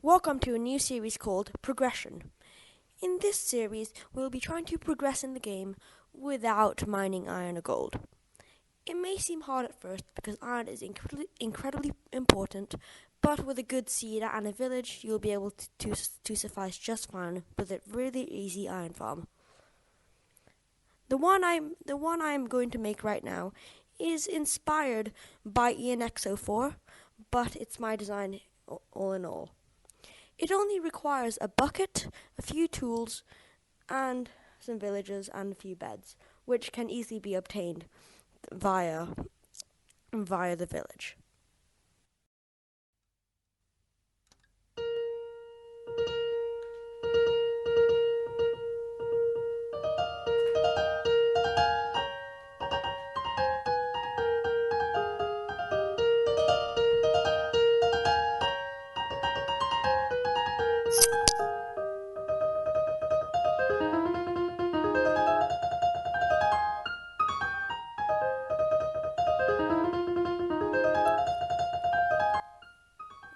Welcome to a new series called Progression. In this series, we'll be trying to progress in the game without mining iron or gold. It may seem hard at first because iron is incredibly important, but with a good seed and a village, you'll be able to suffice just fine with a really easy iron farm. The one I'm going to make right now is inspired by ENX04, but it's my design all in all. It only requires a bucket, a few tools, and some villagers and a few beds, which can easily be obtained via the village.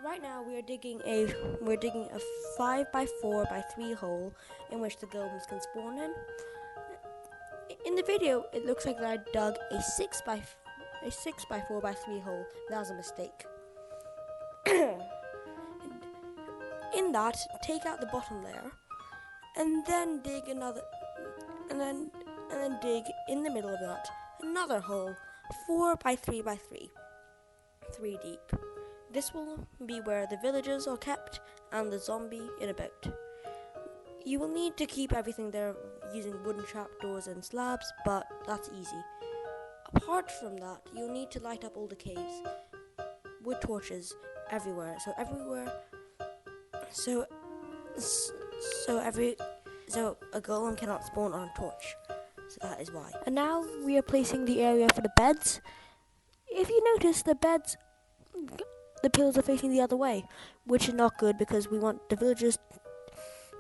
Right now we're digging a 5x4x3 hole in which the golems can spawn in. In the video, it looks like that I dug a 6x4x3 hole. That was a mistake. In that, take out the bottom layer, and then dig another, and then dig in the middle of that another hole, 4x3x3, 3 deep. This will be where the villagers are kept and the zombie in a boat. You will need to keep everything there using wooden trapdoors and slabs, but that's easy. Apart from that, you'll need to light up all the caves. Wood torches everywhere. So a golem cannot spawn on a torch. So that is why. And now we are placing the area for the beds. If you notice, the pillars are facing the other way, which is not good because we want the villagers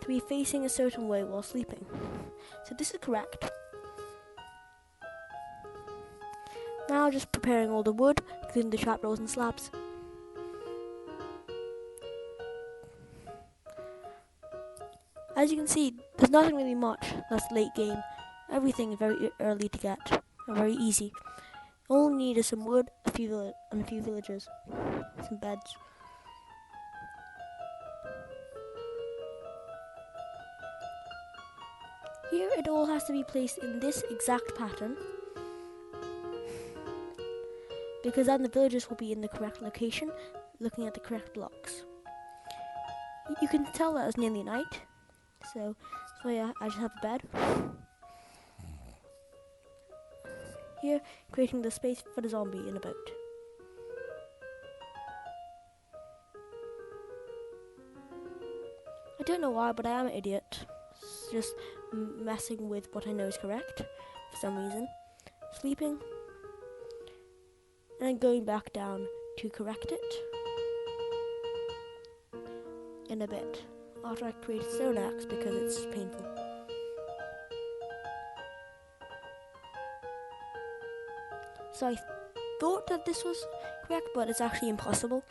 to be facing a certain way while sleeping. So this is correct. Now just preparing all the wood, including the trapdoors and slabs. As you can see, there's nothing really much that's late game. Everything is very early to get, and very easy. All we need is some wood, a few villagers, some beds. Here it all has to be placed in this exact pattern, because then the villagers will be in the correct location, looking at the correct blocks. You can tell that it's nearly night, so yeah, I just have a bed. Here, creating the space for the zombie in a boat. I don't know why, but I am an idiot. Just messing with what I know is correct for some reason. Sleeping, and then going back down to correct it in a bit after I create a stone axe because it's painful. So I thought that this was correct, but it's actually impossible.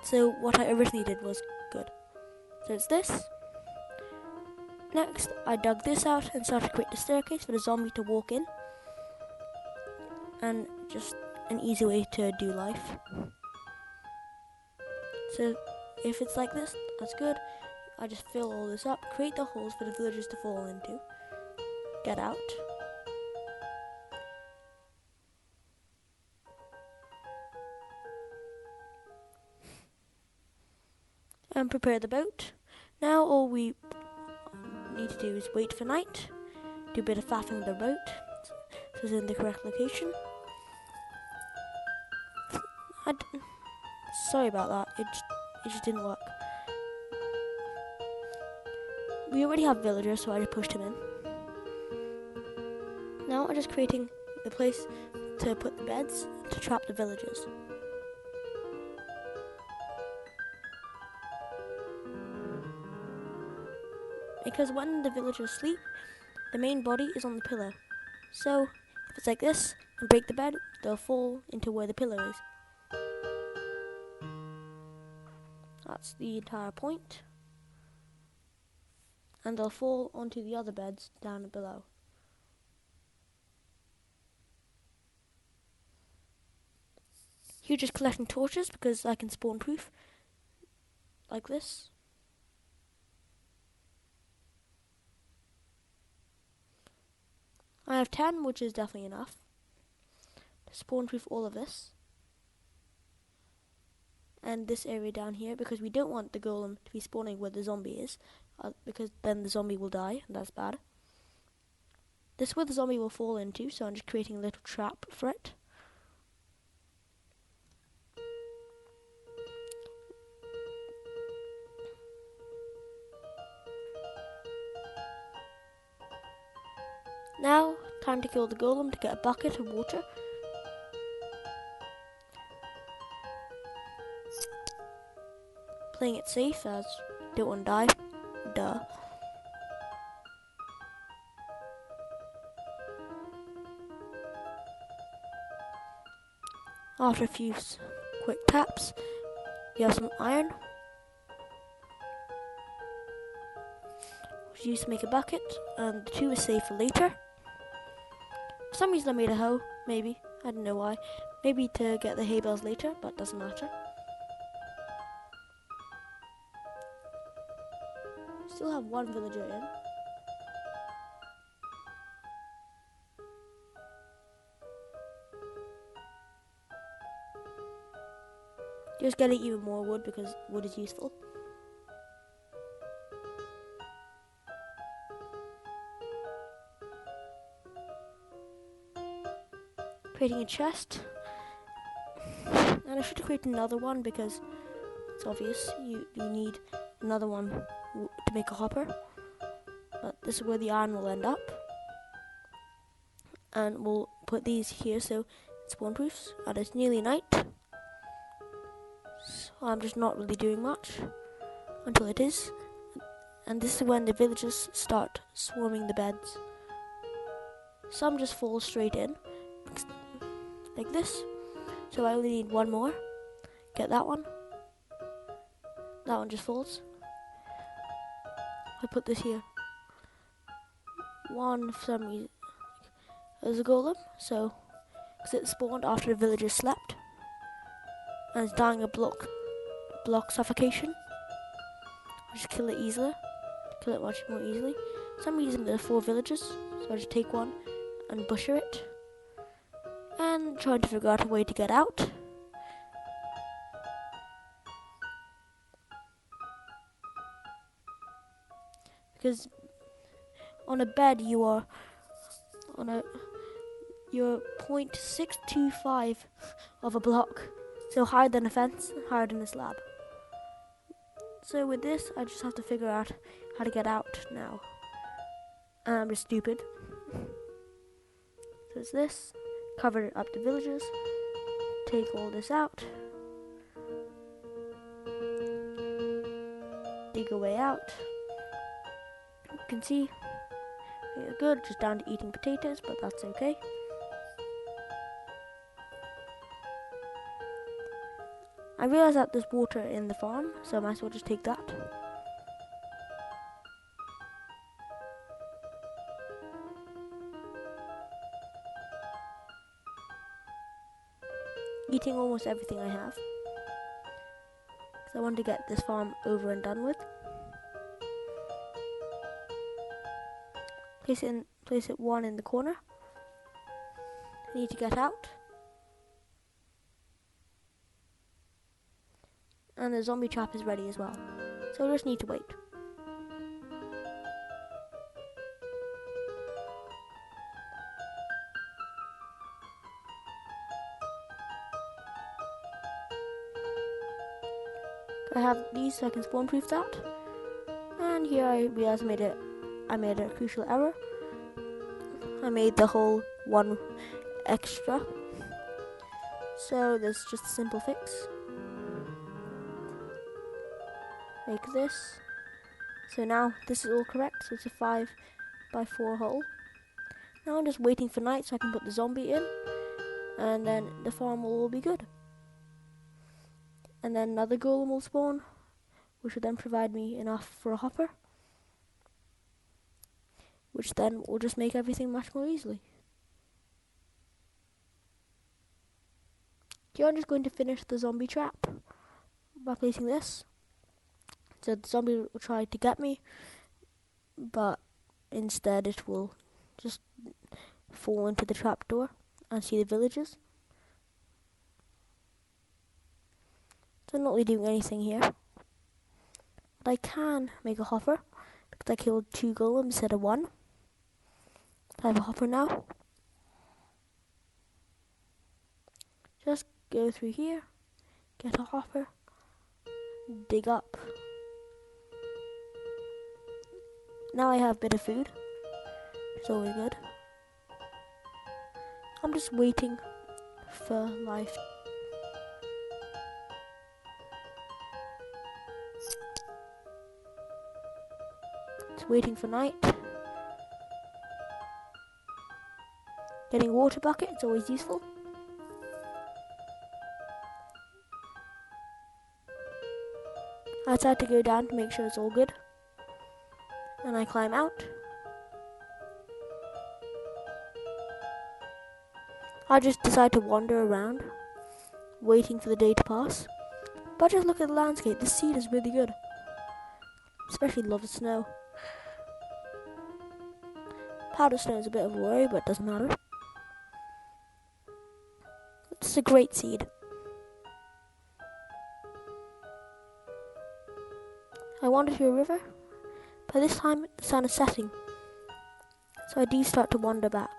So what I originally did was good. So it's this. Next, I dug this out and started to create the staircase for the zombie to walk in. And just an easy way to do life. So if it's like this, that's good. I just fill all this up, create the holes for the villagers to fall into. Get out. And prepare the boat. Now all we need to do is wait for night, do a bit of faffing with the boat, so it's in the correct location. Sorry about that, it just didn't work. We already have villagers, so I just pushed him in. Now I'm just creating the place to put the beds to trap the villagers. Because when the villagers sleep, the main body is on the pillar. So if it's like this and break the bed, they'll fall into where the pillar is. That's the entire point. And they'll fall onto the other beds down below. You're just collecting torches because I can spawn proof like this. I have 10, which is definitely enough to spawn proof all of this. And this area down here, because we don't want the golem to be spawning where the zombie is, because then the zombie will die, and that's bad. This is where the zombie will fall into, so I'm just creating a little trap for it. Now, time to kill the golem to get a bucket of water. Playing it safe as don't want to die. Duh. After a few quick taps, we have some iron, which is used to make a bucket, and the 2 is saved for later. For some reason I made a hoe, maybe. I don't know why. Maybe to get the hay bales later, but doesn't matter. Still have 1 villager in. Just getting even more wood because wood is useful. Creating a chest. And I should create another one because it's obvious you need another one to make a hopper. But this is where the iron will end up. And we'll put these here so it's spawn proofs. And it's nearly night. So I'm just not really doing much until it is. And this is when the villagers start swarming the beds. Some just fall straight in, like this. So I only need 1 more. Get that one. That one just falls. I put this here. One for some reason. There's a golem, so because it spawned after the villagers slept. And it's dying of block suffocation. I just kill it easier. Kill it much more easily. For some reason there are 4 villagers, so I just take one and butcher it. And trying to figure out a way to get out. Because on a bed you're 0.625 of a block. So higher than a fence, higher than a slab. So with this, I just have to figure out how to get out now. And I'm just stupid. So it's this. Cover up the villages. Take all this out. Dig a way out. You can see we're good, just down to eating potatoes, but that's okay. I realised that there's water in the farm, so I might as well just take that. Eating almost everything I have, because I want to get this farm over and done with. Place it 1 in the corner. I need to get out. And the zombie trap is ready as well. So we just need to wait. I have these so I can spawn proof that. And here I realized I made a crucial error. I made the whole 1 extra. So there's just a simple fix. Make this. So now this is all correct. So it's a 5x4 hole. Now I'm just waiting for night so I can put the zombie in. And then the farm will all be good. And then another golem will spawn. which will then provide me enough for a hopper, which then will just make everything much more easily. Here I'm just going to finish the zombie trap by placing this. So the zombie will try to get me, but instead it will just fall into the trapdoor and see the villagers. So I'm not really doing anything here. But I can make a hopper because I killed 2 golems instead of 1. I have a hopper now. Just go through here, get a hopper, dig up. Now I have a bit of food. It's always good. I'm just waiting for life. It's waiting for night. Getting a water bucket, it's always useful. I decide to go down to make sure it's all good. And I climb out. I just decide to wander around, waiting for the day to pass. But just look at the landscape, this scene is really good. Especially love the snow. Powder snow is a bit of a worry, but it doesn't matter. It's a great seed. I wander through a river. By this time, the sun is setting, so I do start to wander back.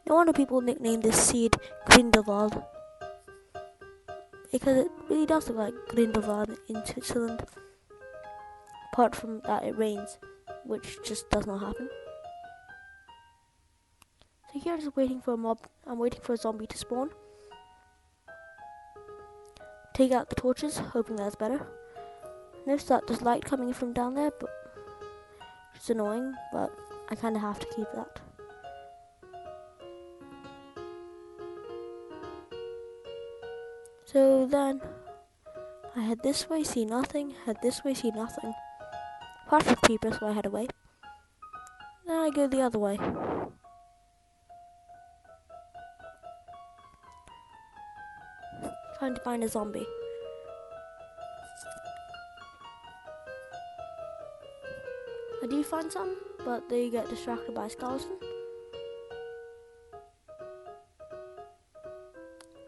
No wonder people nickname this seed Grindelwald, because it really does look like Grindelwald in Switzerland, apart from that it rains, which just does not happen. So here I'm just waiting for a mob. I'm waiting for a zombie to spawn. Take out the torches, hoping that's better. Notice that there's light coming from down there, but it's annoying, but I kind of have to keep that. So then I head this way, see nothing, head this way, see nothing. Apart from creepers, so I head away. Then I go the other way. Trying to find a zombie. I do find some, but they get distracted by a skeleton.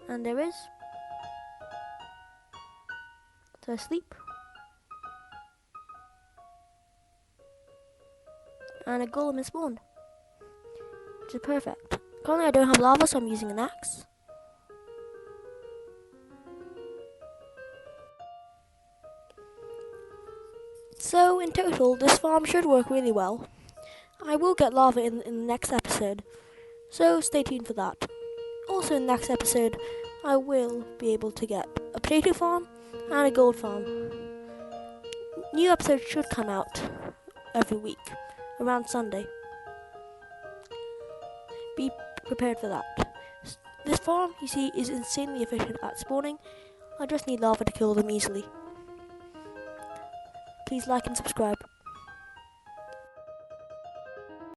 And there is. So I sleep. And a golem is spawned, which is perfect. Currently I don't have lava, so I'm using an axe. So in total, this farm should work really well. I will get lava in the next episode, so stay tuned for that. Also in the next episode, I will be able to get a potato farm and a gold farm. New episodes should come out every week, around Sunday. Be prepared for that. This farm, you see, is insanely efficient at spawning. I just need lava to kill them easily. Please like and subscribe.